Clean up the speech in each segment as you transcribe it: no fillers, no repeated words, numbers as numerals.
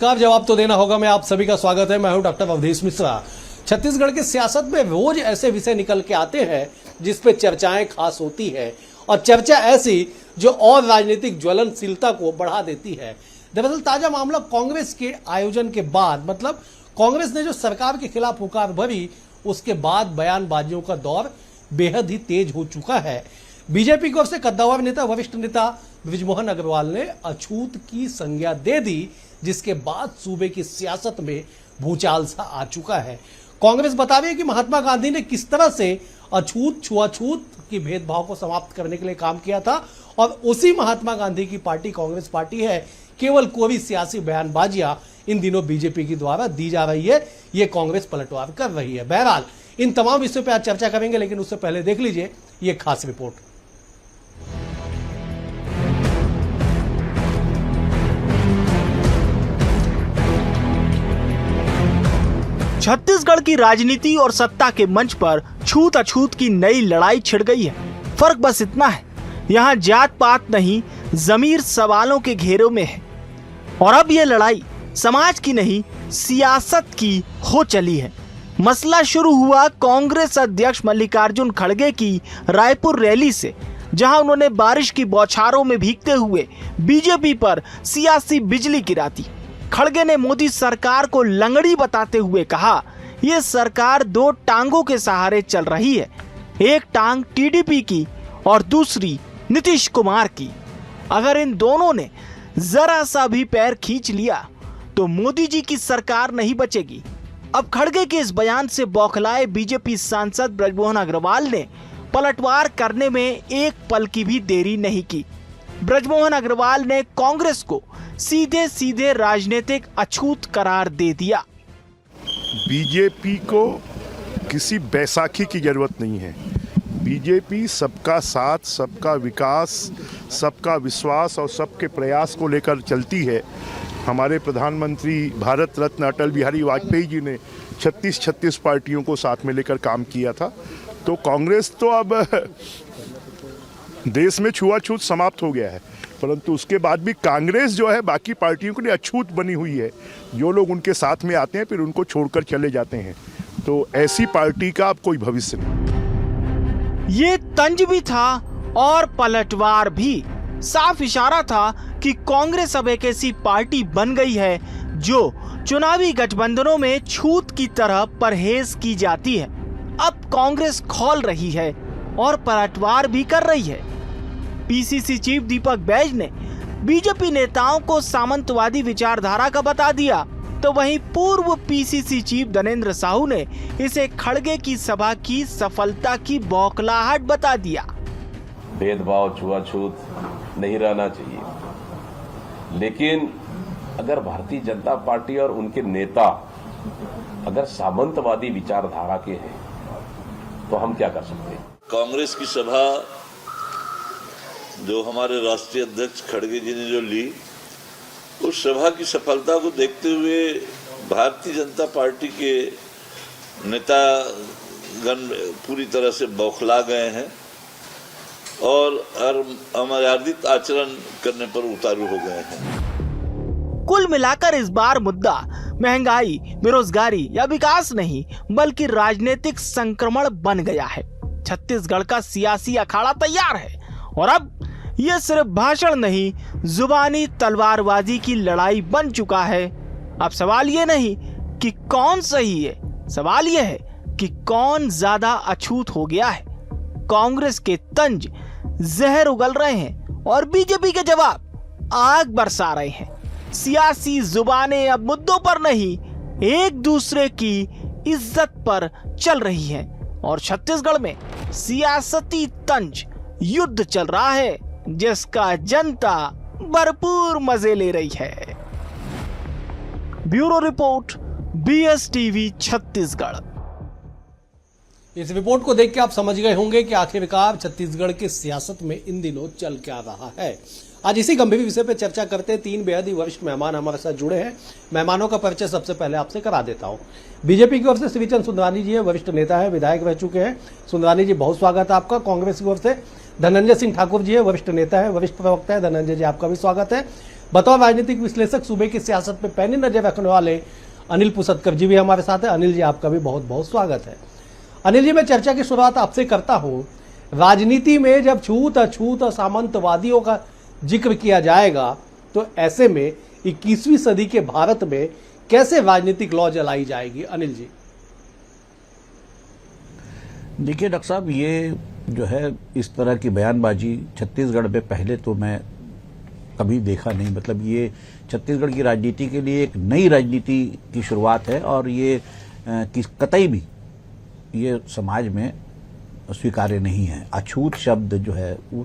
नमस्कार। जवाब तो देना होगा। मैं आप सभी का स्वागत है। मैं हूं डॉक्टर अवधेश मिश्रा। छत्तीसगढ़ की सियासत में रोज ऐसे विषय निकल के आते हैं जिस पे चर्चाएं खास होती है, और चर्चा ऐसी जो और राजनीतिक ज्वलनशीलता को बढ़ा देती है। दरअसल ताजा मामला कांग्रेस के आयोजन के बाद, मतलब कांग्रेस ने जो सरकार के खिलाफ पुकार भरी, उसके बाद बयानबाजियों का दौर बेहद ही तेज हो चुका है। बीजेपी की ओर से कद्दावर नेता वरिष्ठ नेता बृजमोहन अग्रवाल ने अछूत की संज्ञा दे दी, जिसके बाद सूबे की सियासत में भूचाल सा आ चुका है। कांग्रेस बता रही है कि महात्मा गांधी ने किस तरह से अछूत छुआछूत की भेदभाव को समाप्त करने के लिए काम किया था, और उसी महात्मा गांधी की पार्टी कांग्रेस पार्टी है। केवल कोई सियासी बयानबाजियां इन दिनों बीजेपी की द्वारा दी जा रही है, ये कांग्रेस पलटवार कर रही है। बहरहाल इन तमाम विषयों पर आज चर्चा करेंगे, लेकिन उससे पहले देख लीजिए ये खास रिपोर्ट। छत्तीसगढ़ की राजनीति और सत्ता के मंच पर छूत अछूत की नई लड़ाई छिड़ गई है। फर्क बस इतना है, यहाँ जात पात नहीं, जमीर सवालों के घेरों में है। और अब ये लड़ाई समाज की नहीं, सियासत की हो चली है। मसला शुरू हुआ कांग्रेस अध्यक्ष मल्लिकार्जुन खड़गे की रायपुर रैली से, जहां उन्होंने बारिश की बौछारों में भीगते हुए बीजेपी पर सियासी बिजली गिराती। खड़गे ने मोदी सरकार को लंगड़ी बताते हुए कहा, ये सरकार दो टांगों के सहारे चल रही है, एक टांग टीडीपी की और दूसरी नीतीश कुमार की। अगर इन दोनों ने जरा सा भी पैर खींच लिया तो मोदी जी की सरकार नहीं बचेगी। अब खड़गे के इस बयान से बौखलाए बीजेपी सांसद बृजमोहन अग्रवाल ने पलटवार करने में एक पल की भी देरी नहीं की। बृजमोहन अग्रवाल ने कांग्रेस को सीधे सीधे राजनीतिक अछूत करार दे दिया। बीजेपी को किसी बैसाखी की जरूरत नहीं है। बीजेपी सबका साथ, सबका विकास, सबका विश्वास और सबके प्रयास को लेकर चलती है। हमारे प्रधानमंत्री भारत रत्न अटल बिहारी वाजपेयी जी ने 36 पार्टियों को साथ में लेकर काम किया था। तो कांग्रेस तो अब देश में छुआछूत समाप्त हो गया है, परंतु उसके बाद भी कांग्रेस जो है बाकी पार्टियों के लिए अछूत बनी हुई है। जो लोग उनके साथ में आते हैं फिर उनको छोड़कर चले जाते हैं। तो ऐसी पार्टी का अब कोई भविष्य नहीं। ये तंज भी था और पलटवार भी। साफ इशारा था कि कांग्रेस अब एक ऐसी पार्टी बन गई है जो चुनावी गठबंधनों में छूत की तरह परहेज की जाती है। अब कांग्रेस खोल रही है और पलटवार भी कर रही है। पीसीसी चीफ दीपक बैज ने बीजेपी नेताओं को सामंतवादी विचारधारा का बता दिया, तो वहीं पूर्व पीसीसी चीफ धनेंद्र साहू ने इसे खड़गे की सभा की सफलता की बौखलाहट बता दिया। भेदभाव छुआछूत नहीं रहना चाहिए, लेकिन अगर भारतीय जनता पार्टी और उनके नेता अगर सामंतवादी विचारधारा के हैं तो हम क्या कर सकते हैं। कांग्रेस की सभा जो हमारे राष्ट्रीय अध्यक्ष खड़गे जी ने जो ली, उस सभा की सफलता को देखते हुए भारतीय जनता पार्टी के नेतागण पूरी तरह से बौखला गए हैं और अमर्यादित आचरण करने पर उतारू हो गए हैं। कुल मिलाकर इस बार मुद्दा महंगाई, बेरोजगारी या विकास नहीं, बल्कि राजनीतिक संक्रमण बन गया है। छत्तीसगढ़ का सियासी अखाड़ा तैयार है और अब यह सिर्फ भाषण नहीं, जुबानी तलवारबाजी की लड़ाई बन चुका है। अब सवाल ये नहीं कि कौन सही है, सवाल यह है कि कौन ज्यादा अछूत हो गया है। कांग्रेस के तंज जहर उगल रहे हैं और बीजेपी के जवाब आग बरसा रहे हैं। सियासी जुबानें अब मुद्दों पर नहीं, एक दूसरे की इज्जत पर चल रही हैं और छत्तीसगढ़ में सियासती तंज युद्ध चल रहा है, जिसका जनता भरपूर मजे ले रही है। Bureau report, BSTV Chhattisgarh. इस रिपोर्ट को देख के आप समझ गए होंगे कि आखिरकार छत्तीसगढ़ की सियासत में इन दिनों चल क्या रहा है। आज इसी गंभीर विषय पर चर्चा करते तीन बेहद ही वरिष्ठ मेहमान हमारे साथ जुड़े हैं। मेहमानों का परिचय सबसे पहले आपसे करा देता हूं। बीजेपी की ओर से श्रीचंद सुंदरानी जी है, वरिष्ठ नेता है, विधायक रह चुके हैं। सुंदरानी जी, बहुत स्वागत है आपका। कांग्रेस की ओर से धनंजय सिंह ठाकुर जी है, वरिष्ठ नेता है, वरिष्ठ प्रवक्ता है। धनंजय जी, आपका भी स्वागत है। बतौर राजनीतिक विश्लेषक सूबे की सियासत पे पैनी नजर रखने वाले अनिल पुसतकर जी भी हमारे साथ है। अनिल जी, आपका भी बहुत बहुत स्वागत है। अनिल जी, मैं चर्चा की शुरुआत आपसे करता हूं। राजनीति में जब छूत अछूत और सामंतवादियों का जिक्र किया जाएगा तो ऐसे में 21वीं सदी के भारत में कैसे राजनीतिक लॉ जलाई जाएगी? अनिल जी। देखिए डॉक्टर साहब, ये जो है इस तरह की बयानबाजी छत्तीसगढ़ में पहले तो मैं कभी देखा नहीं। मतलब ये छत्तीसगढ़ की राजनीति के लिए एक नई राजनीति की शुरुआत है और ये कतई भी ये समाज में स्वीकार्य नहीं है। अछूत शब्द जो है वो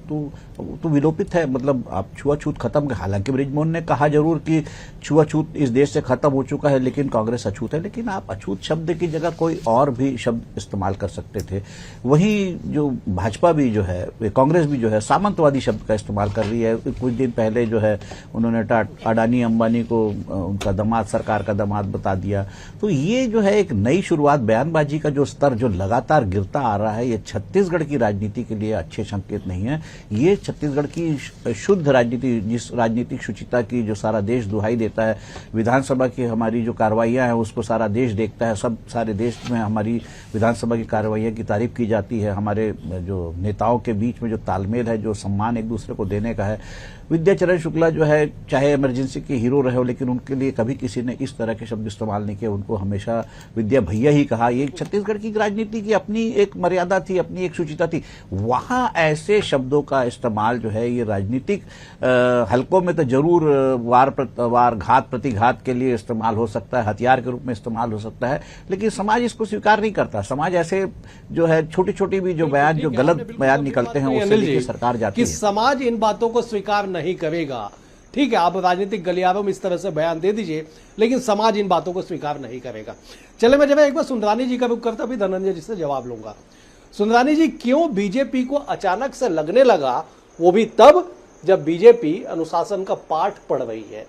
तो विलोपित है। मतलब आप छुआछूत खत्म, हालांकि बृजमोहन ने कहा जरूर कि छुआछूत इस देश से खत्म हो चुका है, लेकिन कांग्रेस अछूत है। लेकिन आप अछूत शब्द की जगह कोई और भी शब्द इस्तेमाल कर सकते थे। वहीं जो भाजपा भी जो है, कांग्रेस भी जो है सामंतवादी शब्द का इस्तेमाल कर रही है। कुछ दिन पहले जो है उन्होंने अडानी अंबानी को उनका दामाद, सरकार का दामाद बता दिया। तो ये जो है एक नई शुरुआत, बयानबाजी का जो स्तर जो लगातार गिरता आ रहा है, ये छत्तीसगढ़ की राजनीति के लिए अच्छे संकेत नहीं है। ये छत्तीसगढ़ की शुद्ध राजनीति, जिस राजनीतिक शुचिता की जो सारा देश दुहाई देता है, विधानसभा की हमारी जो कार्रवाइयां हैं उसको सारा देश देखता है। सारे देश में हमारी विधानसभा की कार्रवाइयां की तारीफ की जाती है। हमारे जो नेताओं के बीच में जो तालमेल है, जो सम्मान एक दूसरे को देने का है। विद्याचरण शुक्ला जो है, चाहे इमरजेंसी के हीरो रहे हो, लेकिन उनके लिए कभी किसी ने इस तरह के शब्द इस्तेमाल नहीं किए। उनको हमेशा विद्या भैया ही कहा। ये छत्तीसगढ़ की राजनीति की अपनी एक मर्यादा थी, अपनी एक शुचिता थी। वहां ऐसे शब्दों का इस्तेमाल जो है ये राजनीतिक हलकों में तो जरूर वार घात प्रतिघात के लिए इस्तेमाल हो सकता है, हथियार के रूप में इस्तेमाल हो सकता है, लेकिन समाज इसको स्वीकार नहीं करता। समाज ऐसे जो है छोटी छोटी भी जो बयान, जो गलत बयान निकलते हैं उससे लेकर सरकार जाती है। समाज इन बातों को स्वीकार नहीं करेगा। ठीक है, आप राजनीतिक गलियारों में इस तरह से बयान दे दीजिए, लेकिन समाज इन बातों को स्वीकार नहीं करेगा। चले, मैं जब एक बार सुंदरानी जी का रुख करता भी धनंजय जी से जवाब लूंगा। सुंदरानी जी, क्यों बीजेपी को अचानक से लगने लगा, वो भी तब जब बीजेपी अनुशासन का पाठ पढ़ रही है,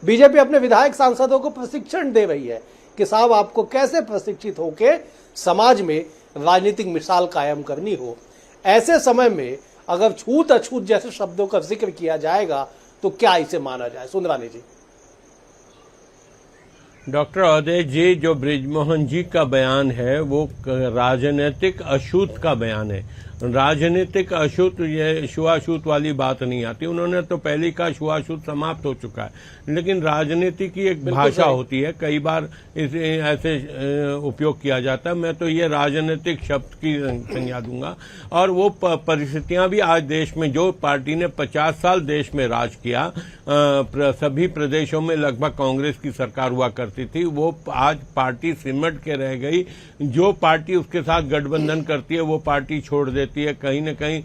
बीजेपी अपने विधायक सांसदों को प्रशिक्षण दे रही है कि साहब आपको कैसे प्रशिक्षित होकर समाज में राजनीतिक मिसाल कायम करनी हो। ऐसे समय में अगर छूत अछूत जैसे शब्दों का जिक्र किया जाएगा तो क्या इसे माना जाए? सुंदरानी जी। डॉक्टर अवधेश जी, जो बृजमोहन जी का बयान है वो राजनीतिक अछूत का बयान है। राजनीतिक अछूत, ये छुआछूत वाली बात नहीं आती। उन्होंने तो पहले का छुआछूत समाप्त हो चुका है, लेकिन राजनीति की एक भाषा होती है, कई बार इसे ऐसे उपयोग किया जाता है। मैं तो ये राजनीतिक शब्द की संज्ञा दूंगा। और वो परिस्थितियां भी आज देश में, जो पार्टी ने 50 साल देश में राज किया, सभी प्रदेशों में लगभग कांग्रेस की सरकार हुआ करती थी, वो आज पार्टी सिमट के रह गई। जो पार्टी उसके साथ गठबंधन करती है वो पार्टी छोड़ देती है। कहीं न कहीं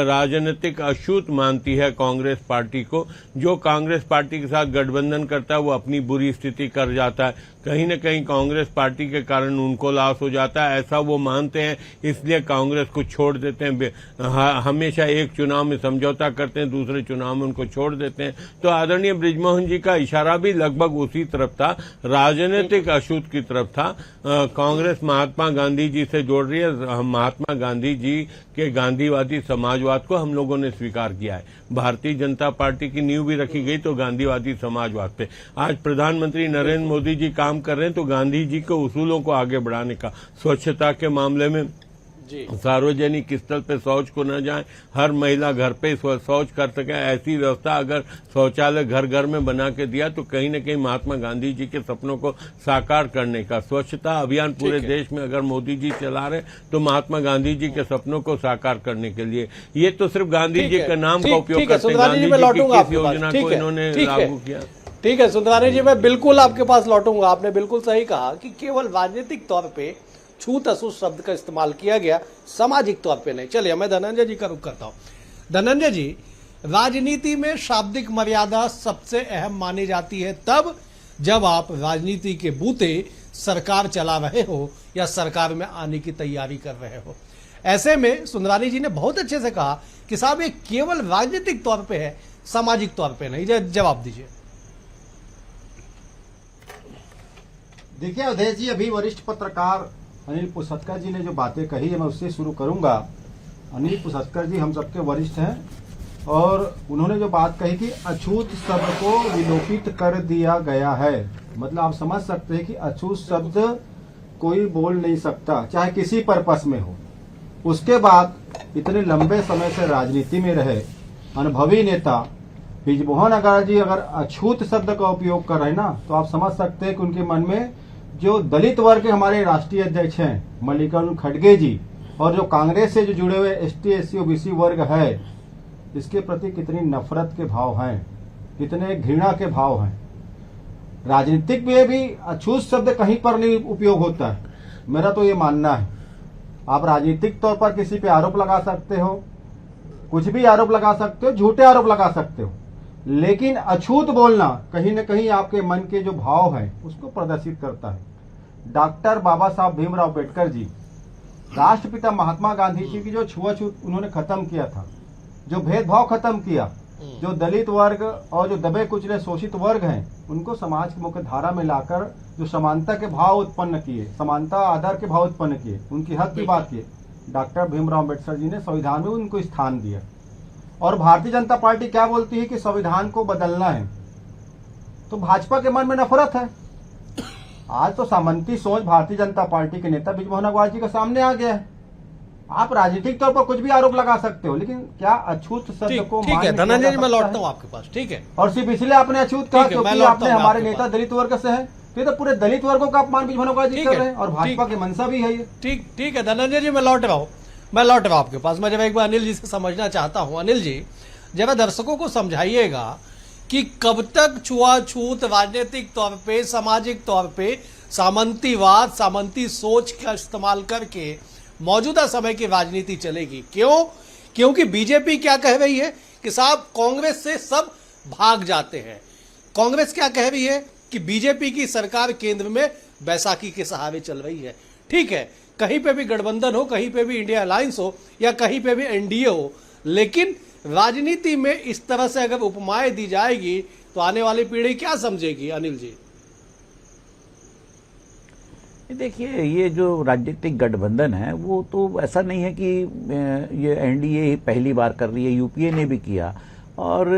राजनीतिक अछूत मानती है कांग्रेस पार्टी को। जो कांग्रेस पार्टी के साथ गठबंधन करता है वो अपनी बुरी स्थिति कर जाता है। कहीं न कहीं कांग्रेस पार्टी के कारण उनको लॉस हो जाता है, ऐसा वो मानते हैं, इसलिए कांग्रेस को छोड़ देते हैं। हमेशा एक चुनाव में समझौता करते हैं, दूसरे चुनाव में उनको छोड़ देते हैं। तो आदरणीय बृजमोहन जी का इशारा भी लगभग उसी तरफ था, राजनीतिक अछूत की तरफ था। कांग्रेस महात्मा गांधी जी से जोड़ रही है। महात्मा गांधी जी के गांधीवादी समाजवाद को हम लोगों ने स्वीकार किया है। भारतीय जनता पार्टी की नींव भी रखी गई तो गांधीवादी समाजवाद पे। आज प्रधानमंत्री नरेंद्र मोदी जी काम कर रहे हैं तो गांधी जी के उसूलों को आगे बढ़ाने का। स्वच्छता के मामले में सार्वजनिक स्थल पे शौच को न जाए, हर महिला घर पे शौच कर सके, ऐसी व्यवस्था अगर शौचालय घर घर में बना के दिया तो कहीं न कहीं महात्मा गांधी जी के सपनों को साकार करने का। स्वच्छता अभियान पूरे देश में अगर मोदी जी चला रहे तो महात्मा गांधी जी के सपनों को साकार करने के लिए। ये तो सिर्फ गांधी जी के नाम का उपयोग करते हैं, गांधी जी की किस योजना को इन्होंने लागू किया। ठीक है सुंदरानी जी, मैं बिल्कुल आपके पास लौटूंगा। आपने बिल्कुल सही कहा कि केवल राजनीतिक तौर पे छूत अछूत शब्द का इस्तेमाल किया गया, सामाजिक तौर पे नहीं। चलिए, मैं धनंजय जी का रुख करता हूं। धनंजय जी, राजनीति में शाब्दिक मर्यादा सबसे अहम मानी जाती है तब जब आप राजनीति के बूते सरकार चला रहे हो या सरकार में आने की तैयारी कर रहे हो। ऐसे में सुंदरानी जी ने बहुत अच्छे से कहा कि साहब ये केवल राजनीतिक तौर पे है, सामाजिक तौर पे नहीं। जवाब दीजिए। देखिए अवधेश जी, अभी वरिष्ठ पत्रकार अनिल पुसतकर जी ने जो बातें कही है मैं उससे शुरू करूंगा। अनिल पुसतकर जी हम सबके वरिष्ठ हैं और उन्होंने जो बात कही कि अछूत शब्द को विलोपित कर दिया गया है, मतलब आप समझ सकते हैं कि अछूत शब्द कोई बोल नहीं सकता, चाहे किसी पर्पस में हो। उसके बाद इतने लंबे समय से राजनीति में रहे अनुभवी नेता बृजमोहन अग्रवाल जी अगर अछूत शब्द का उपयोग कर रहे हैं ना, तो आप समझ सकते हैं कि उनके मन में जो दलित वर्ग के हमारे राष्ट्रीय अध्यक्ष हैं मल्लिकार्जुन खड़गे जी और जो कांग्रेस से जो जुड़े हुए एसटी एससी ओबीसी वर्ग है, इसके प्रति कितनी नफरत के भाव हैं, कितने घृणा के भाव हैं। राजनीतिक में भी अछूत शब्द कहीं पर नहीं उपयोग होता है, मेरा तो ये मानना है। आप राजनीतिक तौर पर किसी पे आरोप लगा सकते हो, कुछ भी आरोप लगा सकते हो, झूठे आरोप लगा सकते हो, लेकिन अछूत बोलना कहीं न कहीं आपके मन के जो भाव हैं उसको प्रदर्शित करता है। डॉक्टर बाबा साहब भीमराव अम्बेडकर जी, राष्ट्रपिता महात्मा गांधी जी की जो छुआछूत उन्होंने खत्म किया था, जो भेदभाव खत्म किया, जो दलित वर्ग और जो दबे कुचले शोषित वर्ग हैं उनको समाज की मुख्य धारा में लाकर जो समानता के भाव उत्पन्न किए, समानता आधार के भाव उत्पन्न किए, उनकी हक की बात किए, डॉक्टर भीमराव अम्बेडकर जी ने संविधान में उनको स्थान दिया। और भारतीय जनता पार्टी क्या बोलती है कि संविधान को बदलना है, तो भाजपा के मन में नफरत है। आज तो सामंती सोच भारतीय जनता पार्टी के नेता बृजमोहन अग्रवाल जी के सामने आ गया है। आप राजनीतिक तौर पर कुछ भी आरोप लगा सकते हो, लेकिन क्या अछूत शब्द को ठीक है धनंजय जी, मैं लौटता हूँ आपके पास। ठीक है, और सिर्फ इसलिए आपने अछूत कहा क्योंकि आपने हमारे नेता दलित वर्ग से है, तो पूरे दलित वर्गों का अपमान बृजमोहन अग्रवाल जी कर रहे हैं और भाजपा की मंशा भी है ये। ठीक है धनंजय जी, मैं लौट रहा हूँ आपके पास। मैं जब एक बार अनिल जी से समझना चाहता हूँ, अनिल जी जरा दर्शकों को समझाइएगा कि कब तक छुआछूत राजनीतिक तौर पे, सामाजिक तौर पे सामंतीवाद, सामंती सोच का इस्तेमाल करके मौजूदा समय की राजनीति चलेगी। क्यों? क्योंकि बीजेपी क्या कह रही है कि साहब कांग्रेस से सब भाग जाते हैं। कांग्रेस क्या कह रही है कि बीजेपी की सरकार केंद्र में बैसाखी के सहारे चल रही है। ठीक है, कहीं पे भी गठबंधन हो, कहीं पे भी इंडिया अलायंस हो या कहीं पे भी एनडीए हो, लेकिन राजनीति में इस तरह से अगर उपमाएं दी जाएगी तो आने वाली पीढ़ी क्या समझेगी? अनिल जी देखिए, ये जो राजनीतिक गठबंधन है वो तो ऐसा नहीं है कि ये एनडीए पहली बार कर रही है, यूपीए ने भी किया। और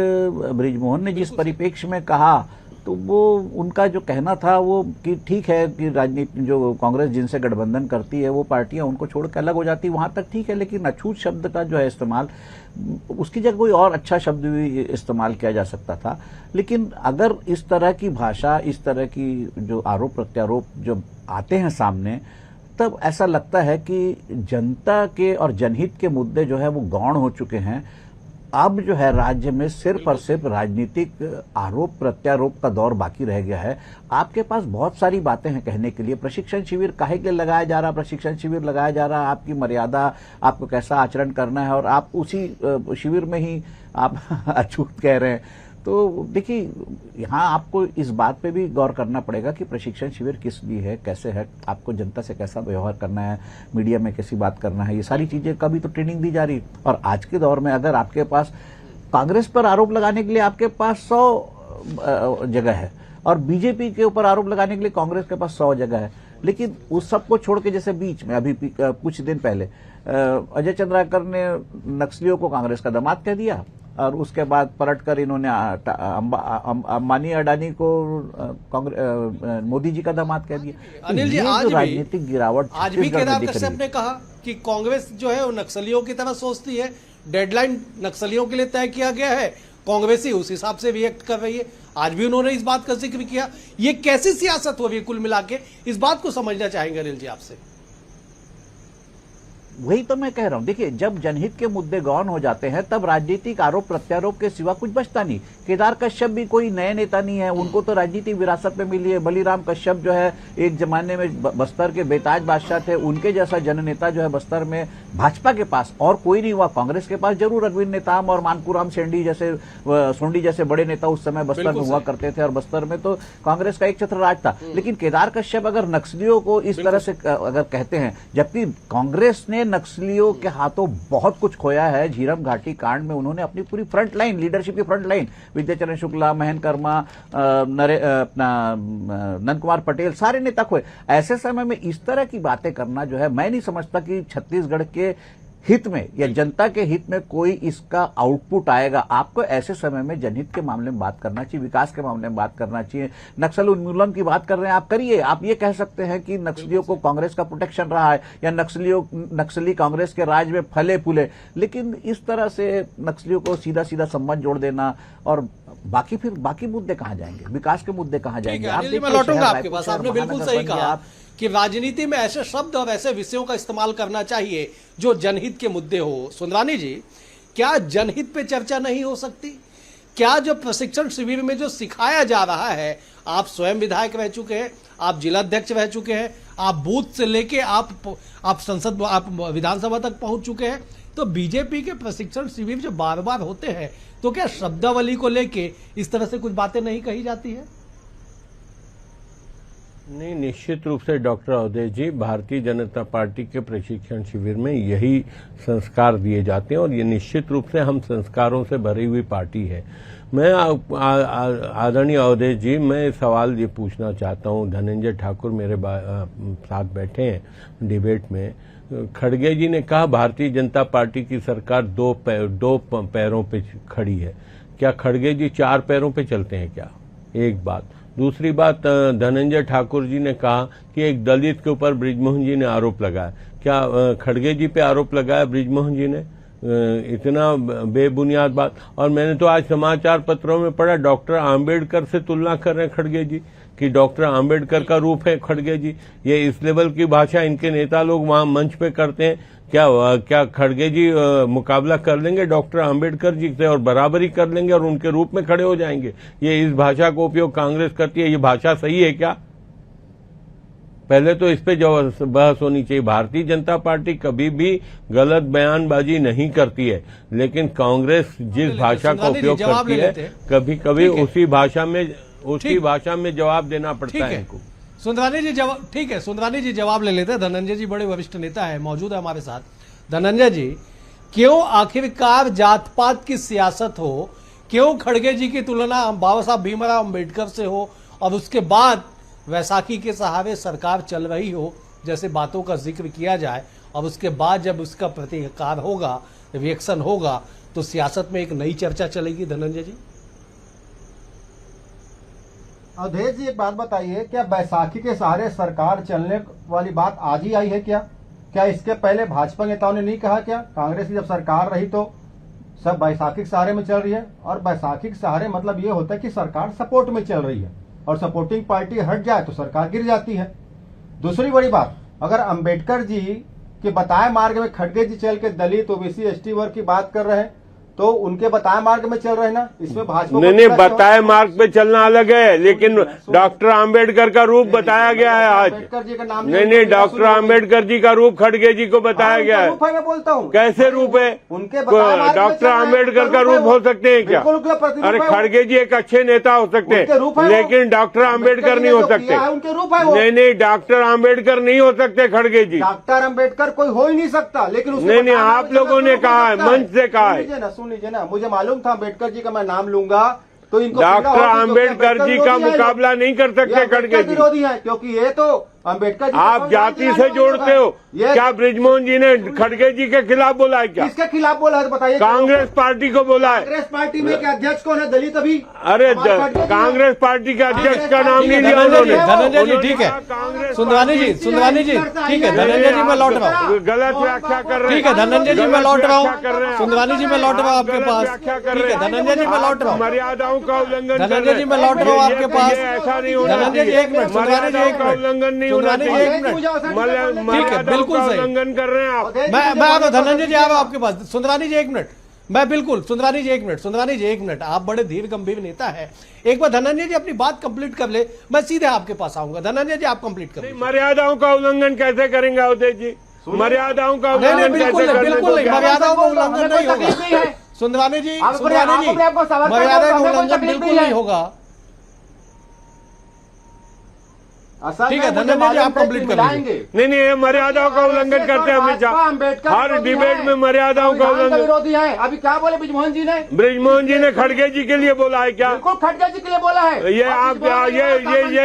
बृजमोहन ने जिस परिप्रेक्ष्य में कहा, तो वो उनका जो कहना था वो कि ठीक है कि राजनीति जो कांग्रेस जिनसे गठबंधन करती है वो पार्टियां उनको छोड़ के अलग हो जाती, वहां तक ठीक है, लेकिन अछूत शब्द का जो है इस्तेमाल, उसकी जगह कोई और अच्छा शब्द भी इस्तेमाल किया जा सकता था। लेकिन अगर इस तरह की भाषा, इस तरह की जो आरोप प्रत्यारोप जो आते हैं सामने, तब ऐसा लगता है कि जनता के और जनहित के मुद्दे जो है वो गौण हो चुके हैं। अब जो है राज्य में सिर्फ और सिर्फ राजनीतिक आरोप प्रत्यारोप का दौर बाकी रह गया है। आपके पास बहुत सारी बातें हैं कहने के लिए। प्रशिक्षण शिविर काहे के लगाया जा रहा, प्रशिक्षण शिविर लगाया जा रहा, आपकी मर्यादा, आपको कैसा आचरण करना है, और आप उसी शिविर में ही आप अछूत कह रहे हैं। तो देखिए, यहाँ आपको इस बात पे भी गौर करना पड़ेगा कि प्रशिक्षण शिविर किस लिए है, कैसे है, आपको जनता से कैसा व्यवहार करना है, मीडिया में कैसी बात करना है, ये सारी चीजें का भी तो ट्रेनिंग दी जा रही। और आज के दौर में अगर आपके पास कांग्रेस पर आरोप लगाने के लिए आपके पास 100 जगह है और बीजेपी के ऊपर आरोप लगाने के लिए कांग्रेस के पास 100 जगह है, लेकिन उस सबको छोड़ के जैसे बीच में अभी कुछ दिन पहले अजय चंद्राकर ने नक्सलियों को कांग्रेस का दामाद कह दिया, और उसके बाद पलटकर इन्होंने अंबानी अडानी को मोदी जी का दामाद कह दिया। अनिल जी, आज राजनीतिक गिरावट आज भी केदार कश्यप ने कहा कि कांग्रेस जो है वो नक्सलियों की तरह सोचती है, डेडलाइन नक्सलियों के लिए तय किया गया है, कांग्रेस ही उस हिसाब से रिएक्ट कर रही है। आज भी उन्होंने इस बात का जिक्र किया। ये कैसी सियासत हो रही है कुल मिला के, इस बात को समझना चाहेंगे अनिल जी आपसे। वही तो मैं कह रहा हूं। देखिए, जब जनहित के मुद्दे गौण हो जाते हैं तब राजनीतिक आरोप प्रत्यारोप के सिवा कुछ बचता नहीं। केदार कश्यप भी कोई नए नेता नहीं है, उनको तो राजनीतिक विरासत में मिली है। बलीराम कश्यप जो है एक जमाने में बस्तर के बेताज बादशाह थे, उनके जैसा जननेता जो है बस्तर में भाजपा के पास और कोई नहीं हुआ। कांग्रेस के पास जरूर अरविंद नेताम और मानपूराम सोंडी जैसे बड़े नेता उस समय बस्तर में हुआ करते थे, और बस्तर में तो कांग्रेस का एक छत्र राज था। लेकिन केदार कश्यप अगर नक्सलियों को इस तरह से अगर कहते हैं, जबकि कांग्रेस ने नक्सलियों के हाथों बहुत कुछ खोया है। झीरम घाटी कांड में उन्होंने अपनी पूरी फ्रंट लाइन, लीडरशिप की फ्रंट लाइन, विद्याचरण शुक्ला, महेंद्र कर्मा, नंद कुमार पटेल, सारे नेता खोए। ऐसे समय में इस तरह की बातें करना जो है, मैं नहीं समझता कि छत्तीसगढ़ के हित में या जनता के हित में कोई इसका आउटपुट आएगा। आपको ऐसे समय में जनहित के मामले में बात करना चाहिए, विकास के मामले में बात करना चाहिए। नक्सल उन्मूलन की बात कर रहे हैं, आप करिए। आप ये कह सकते हैं कि नक्सलियों को कांग्रेस का प्रोटेक्शन रहा है या नक्सली कांग्रेस के राज में फले फूले, लेकिन इस तरह से नक्सलियों को सीधा सीधा संबंध जोड़ देना और बाकी मुद्दे कहां जाएंगे, विकास के मुद्दे कहां जाएंगे? आप मैं लौटूंगा आपके पास। आपने बिल्कुल सही कहा कि राजनीति में ऐसे शब्द और ऐसे विषयों का इस्तेमाल करना चाहिए जो जनहित के मुद्दे हो। सुंदरानी जी, क्या जनहित पे चर्चा नहीं हो सकती? क्या जो प्रशिक्षण शिविर में जो सिखाया जा रहा है, आप स्वयं विधायक रह चुके हैं, आप जिला अध्यक्ष रह चुके हैं, आप बूथ से लेके आप विधानसभा तक पहुंच चुके हैं, तो बीजेपी के प्रशिक्षण शिविर जो बार बार होते हैं, तो क्या शब्दावली को लेके इस तरह से कुछ बातें नहीं कही जाती है? नहीं, निश्चित रूप से डॉक्टर अवधेश जी, भारतीय जनता पार्टी के प्रशिक्षण शिविर में यही संस्कार दिए जाते हैं और ये निश्चित रूप से हम संस्कारों से भरी हुई पार्टी है। मैं आदरणीय अवधेश जी, मैं सवाल ये पूछना चाहता हूँ। धनंजय ठाकुर मेरे साथ बैठे हैं डिबेट में। खड़गे जी ने कहा भारतीय जनता पार्टी की सरकार दो पैरों पे खड़ी है। क्या खड़गे जी 4 पैरों पे चलते हैं क्या? एक बात। दूसरी बात, धनंजय ठाकुर जी ने कहा कि एक दलित के ऊपर बृजमोहन जी ने आरोप लगाया। क्या खड़गे जी पे आरोप लगाया बृजमोहन जी ने? इतना बेबुनियाद बात। और मैंने तो आज समाचार पत्रों में पढ़ा, डॉक्टर आंबेडकर से तुलना कर रहे हैं खड़गे जी कि डॉक्टर आंबेडकर का रूप है खड़गे जी। ये इस लेवल की भाषा इनके नेता लोग वहां मंच पे करते हैं। क्या खड़गे जी मुकाबला कर लेंगे डॉक्टर आंबेडकर जी से और बराबरी कर लेंगे और उनके रूप में खड़े हो जाएंगे? ये इस भाषा को उपयोग कांग्रेस करती है, ये भाषा सही है क्या? पहले तो इस पे बहस होनी चाहिए। भारतीय जनता पार्टी कभी भी गलत बयानबाजी नहीं करती है, लेकिन कांग्रेस जिस भाषा का उपयोग करती है, कभी कभी उसी भाषा में जवाब देना पड़ता है इनको। सुंदरानी जी जवाब, ठीक है, सुंदरानी जी जवाब ले लेते हैं। धनंजय जी बड़े वरिष्ठ नेता है, मौजूद है हमारे साथ। धनंजय जी, क्यों आखिरकार जात पात की सियासत हो, क्यों खड़गे जी की तुलना बाबा साहब भीमराव अम्बेडकर से हो और उसके बाद वैसाखी के सहारे सरकार चल रही हो, जैसे बातों का जिक्र किया जाए, और उसके बाद जब उसका प्रतिकार होगा, रिएक्शन होगा, तो सियासत में एक नई चर्चा चलेगी? धनंजय जी, अवधेश जी एक बात बताइए, क्या बैसाखी के सहारे सरकार चलने वाली बात आज ही आई है क्या इसके पहले भाजपा नेताओं ने नहीं कहा? क्या कांग्रेस की जब सरकार रही तो सब बैसाखी के सहारे में चल रही है, और बैसाखी के सहारे मतलब ये होता है कि सरकार सपोर्ट में चल रही है, और सपोर्टिंग पार्टी हट जाए तो सरकार गिर जाती है। दूसरी बड़ी बात, अगर अंबेडकर जी के बताए मार्ग में खड़गे जी चल के दलित ओबीसी एसटी वर्ग की बात कर रहे हैं, तो उनके बताए मार्ग में चल रहे हैं ना, इसमें भाजपा नहीं, बताए मार्ग पे चलना अलग है, लेकिन डॉक्टर आंबेडकर का रूप बताया गया है आज। अंबेडकर जी का नाम नहीं, डॉक्टर आंबेडकर जी का रूप खड़गे जी को बताया गया है। मैं बोलता हूँ कैसे रूप है? उनके डॉक्टर आंबेडकर का रूप हो सकते हैं क्या? अरे खड़गे जी एक अच्छे नेता हो सकते हैं, लेकिन डॉक्टर आंबेडकर नहीं हो सकते। उनके रूप है नहीं, डॉक्टर आंबेडकर नहीं हो सकते खड़गे जी। डॉक्टर आंबेडकर कोई हो ही नहीं सकता, लेकिन नहीं, आप लोगों ने कहा है, मंच से कहा है। सुन लीजिए ना, मुझे मालूम था अम्बेडकर जी का मैं नाम लूंगा तो इनको डॉक्टर आंबेडकर जी का मुकाबला नहीं कर सकते खड़गे जी। विरोधी है, क्योंकि ये तो अम्बेडकर जी आप जाति से जोड़ते हो। क्या बृजमोहन जी ने खड़गे जी के खिलाफ बोला है क्या? किसके खिलाफ बोला है बताइए? कांग्रेस पार्टी को बोला है। कांग्रेस पार्टी में क्या अध्यक्ष कौन है? दलित अभी? अरे कांग्रेस पार्टी के अध्यक्ष का नाम नहीं लिया उन्होंने। धनंजय जी ठीक है, सुंदरानी जी ठीक है, धनंजय जी मैं लौट रहा हूँ। गलत व्याख्या कर रहे हैं। ठीक है धनंजय जी मैं लौट रहा हूँ। सुंदरानी जी मैं लौट रहा हूँ आपके पास। ठीक है धनंजय जी मैं लौट रहा हूँ। मर्यादाओं का उल्लंघन। धनंजय जी मैं लौट रहा हूँ आपके पास। ऐसा नहीं होना। धनंजय जी एक मिनट, सुंदरानी जी एक मिनट, उल्लंघन नहीं होना सुंदरानी जी एक मिनट, ठीक है बिल्कुल सही, उल्लंघन कर रहे हैं आप। मैं आ रहा हूं धनंजय जी, आ रहा हूं आपके पास। सुंदरानी जी एक मिनट, मैं बिल्कुल, सुंदरानी जी एक मिनट, सुंदरानी जी एक मिनट, आप बड़े धीर गंभीर नेता है, एक बार धनंजय जी अपनी बात कंप्लीट कर ले, मैं सीधे आपके पास आऊंगा। धनंजय जी आप कंप्लीट कर। मर्यादाओं का उल्लंघन कैसे करेंगे अवधेश जी? मर्यादाओं का उल्लंघन बिल्कुल नहीं, मर्यादाओं का उल्लंघन नहीं होगा। सुंदरानी जी मर्यादा का उल्लंघन बिल्कुल नहीं होगा। असल ठीक में है, मुझे धनंजय जी, मालूम आप था कि कंप्लीट कर मिलाएंगे। नहीं नहीं, ये मर्यादाओं का उल्लंघन करते हैं अमित अम्बेडकर शाह। हर विरोधी डिबेट हैं। में मर्यादाओं का संविधान उल्लंघन। विरोधी है। अभी क्या बोले ब्रिजमोहन जी ने? ब्रिजमोहन जी ने खड़गे जी के लिए बोला है क्या? बिल्कुल खड़गे जी के लिए बोला है। ये और आप ब्रिजमोहन जी ये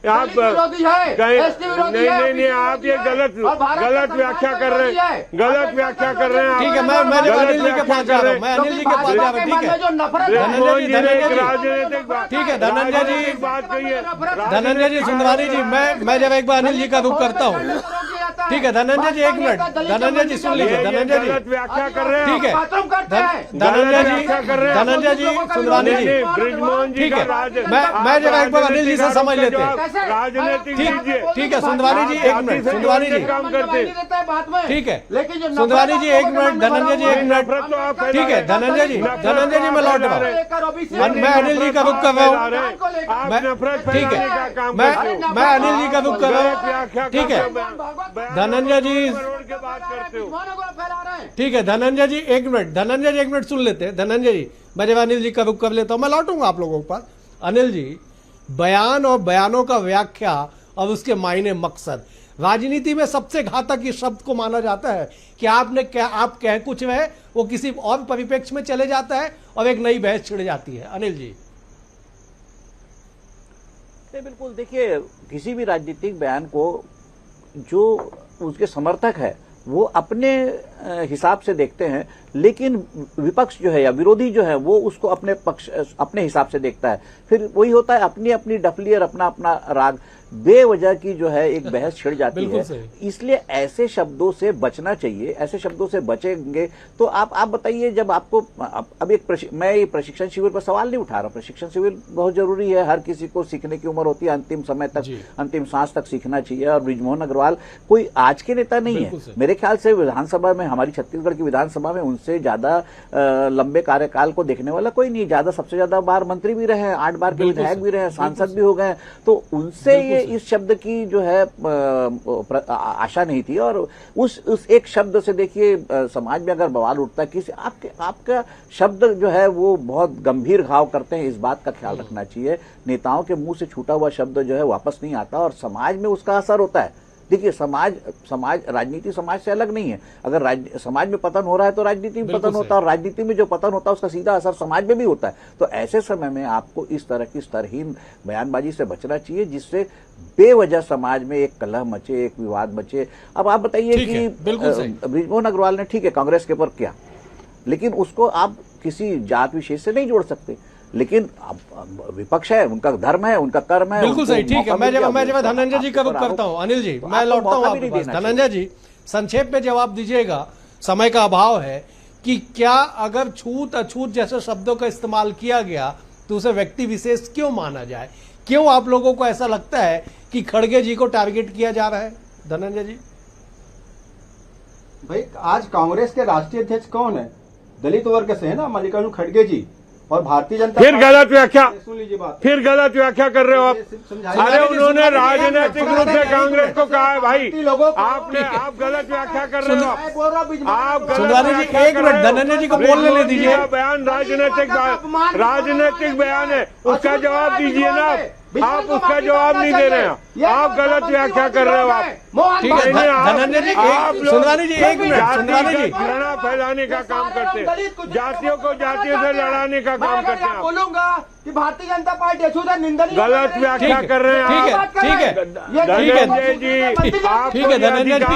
आप दलित विरोधी है, कहीं एसटी विरोधी नहीं है, नहीं नहीं, ओबीसी आप ये विरोधी है, और भारत गलत का व्याख्या संविधान कर रहे विरोधी है। हैं, गलत व्याख्या कर रहे हैं। ठीक है, मैं जब अनिल जी के पास जा रहा हूँ, मैं अनिल जी के पास जा रहा हूँ, ठीक है। जो नफरत है, धनंजय जी, राजनीतिक बात, ठीक है, धनंजय जी, बात कही है। धनंजय जी, सुंदरानी जी, मैं जब एक बार अनिल जी का रुख करता हूँ, ठीक है। धनंजय जी, एक मिनट, धनंजय जी सुन लीजिए, धनंजय जी, गलत व्याख्या कर रहे हैं। ठीक है, बाथरूम करते हैं। धनंजय गलत व्याख्या कर रहे जी, हैं। धनंजय जी, सुंदरानी जी, ब्रिजमोहन जी ठीक का है, मैं जब एक बार अनिल जी से समझ लेते हैं, राजनीतिक ठीक है, सुंदरानी जी, एक मिनट, सुंदरानी जी, काम करते हैं। ठीक है, लेकिन जो सुंदरानी जी, एक मिनट, धनंजय जी, एक मिनट, ठीक है, धनंजय जी, मैं लौट रहा हूँ, मैं अनिल जी का रुख कर रहा हूँ, ठीक है, मैं अनिल जी का रुख कर रहा हूँ, ठीक है, धनंजय जी, ठीक है, धनंजय जी, एक मिनट, धनंजय जी, एक मिनट सुन लेते हैं, धनंजय जी, मैं जब अनिल जी का रुख कर लेता हूँ, मैं लौटूंगा आप लोगों के पास। अनिल जी, बयान और बयानों का व्याख्या और उसके मायने मकसद, राजनीति में सबसे घातक इस शब्द को माना जाता है कि आप कह कुछ रहे, वो किसी और परिप्रेक्ष्य में चले जाता है और एक नई बहस छिड़ जाती है। अनिल जी, बिल्कुल, देखिए, किसी भी राजनीतिक बयान को जो उसके समर्थक है वो अपने हिसाब से देखते हैं, लेकिन विपक्ष जो है या विरोधी जो है वो उसको अपने हिसाब से देखता है। फिर वही होता है, अपनी अपनी डफली और अपना अपना राग, बेवजह की जो है एक बहस छिड़ जाती है। इसलिए ऐसे शब्दों से बचना चाहिए, ऐसे शब्दों से बचेंगे तो आप बताइए, जब आपको अब मैं ये प्रशिक्षण शिविर पर सवाल नहीं उठा रहा, प्रशिक्षण शिविर बहुत जरूरी है, हर किसी को सीखने की उम्र होती है, अंतिम समय तक, अंतिम सांस तक सीखना चाहिए। और ब्रिजमोहन अग्रवाल कोई आज के नेता नहीं है, मेरे ख्याल से विधानसभा में, हमारी छत्तीसगढ़ की विधानसभा में उनसे ज्यादा लंबे कार्यकाल को देखने वाला कोई नहीं, सबसे ज्यादा बार मंत्री भी रहे हैं, 8 बार के विधायक भी रहे हैं, सांसद भी हो गए, तो उनसे ये इस शब्द की जो है आशा नहीं थी। और उस एक शब्द से देखिए समाज में अगर बवाल उठता है, किसी आपका शब्द जो है वो बहुत गंभीर घाव करते हैं, इस बात का ख्याल रखना चाहिए। नेताओं के मुंह से छूटा हुआ शब्द जो है वापस नहीं आता और समाज में उसका असर होता है। देखिए, राजनीति समाज से अलग नहीं है। अगर समाज में पतन हो रहा है तो राजनीति में पतन होता है, और राजनीति में जो पतन होता है उसका सीधा असर समाज में भी होता है। तो ऐसे समय में आपको इस तरह की स्तरहीन बयानबाजी से बचना चाहिए, जिससे बेवजह समाज में एक कलह मचे, एक विवाद मचे। अब आप बताइए कि ब्रिजमोहन अग्रवाल ने, ठीक है, कांग्रेस के ऊपर किया, लेकिन उसको आप किसी जात विशेष से नहीं जोड़ सकते। लेकिन विपक्ष है, उनका धर्म है, उनका कर्म है। बिल्कुल सही, ठीक है, मैं जब धनंजय जी का रुख करता हूं, अनिल जी, मैं लौटता हूं आपके पास। धनंजय जी, संक्षेप में जवाब दीजिएगा, समय का अभाव है, कि क्या अगर छूत अछूत जैसे शब्दों का इस्तेमाल किया गया तो उसे व्यक्ति विशेष क्यों माना जाए? क्यों आप लोगों को ऐसा लगता है कि खड़गे जी को टारगेट किया जा रहा है? धनंजय जी, भाई, आज कांग्रेस के राष्ट्रीय अध्यक्ष कौन है? दलित वर्ग से है ना, मल्लिकार्जुन खड़गे जी। और भारतीय जनता फिर गलत व्याख्या, सुन लीजिए बात, फिर गलत व्याख्या कर रहे हो आप। अरे उन्होंने राजनीतिक रूप से कांग्रेस को कहा है भाई, आप गलत व्याख्या कर रहे हो। आप सुंदरानी जी, एक मिनट, धनंजय जी को बोलने ले दीजिए। बयान राजनीतिक बयान है, उसका जवाब दीजिए ना आप उसका जवाब नहीं दे रहे हैं, आप गलत व्याख्या कर रहे हो। आप ठीक है, धनंजय जी, सुंदरानी जी, एक मिनट, सुंदरानी जी, घृणा फैलाने का काम करते हैं, जातियों को जातियों से लड़ाने का काम करते हैं। बोलूंगा कि भारतीय जनता पार्टी अछूत है, निंदनीय, गलत व्याख्या कर रहे हैं। ठीक है, धनंजय जी, आप ठीक है, धनंजय जी,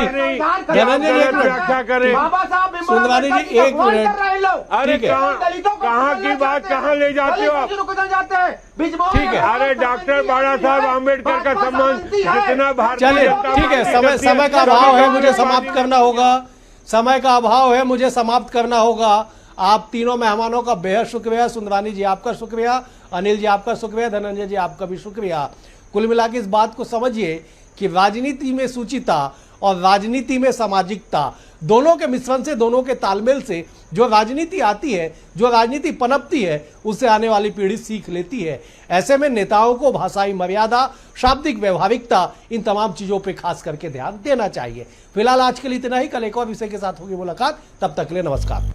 व्याख्या करें। सुंदरानी जी, एक मिनट, अरे कहाँ की बात कहाँ ले जाते हो आप? ठीक है, अरे डॉक्टर बाबा साहब आम्बेडकर का सम्मान जितना भारतीय चलिए, ठीक है, समय का अभाव है, मुझे समाप्त करना होगा, समय का अभाव है, मुझे समाप्त करना होगा। आप तीनों मेहमानों का बेहद शुक्रिया। सुंदरानी जी, आपका शुक्रिया। अनिल जी, आपका शुक्रिया। धनंजय जी, आपका भी शुक्रिया। कुल मिलाकर इस बात को समझिए कि राजनीति में सुचिता और राजनीति में सामाजिकता, दोनों के मिश्रण से, दोनों के तालमेल से जो राजनीति आती है, जो राजनीति पनपती है, उससे आने वाली पीढ़ी सीख लेती है। ऐसे में नेताओं को भाषाई मर्यादा, शाब्दिक व्यवहारिकता, इन तमाम चीजों पे खास करके ध्यान देना चाहिए। फिलहाल आज के लिए इतना ही। कल एक और विषय के साथ होगी मुलाकात, तब तक के लिए नमस्कार।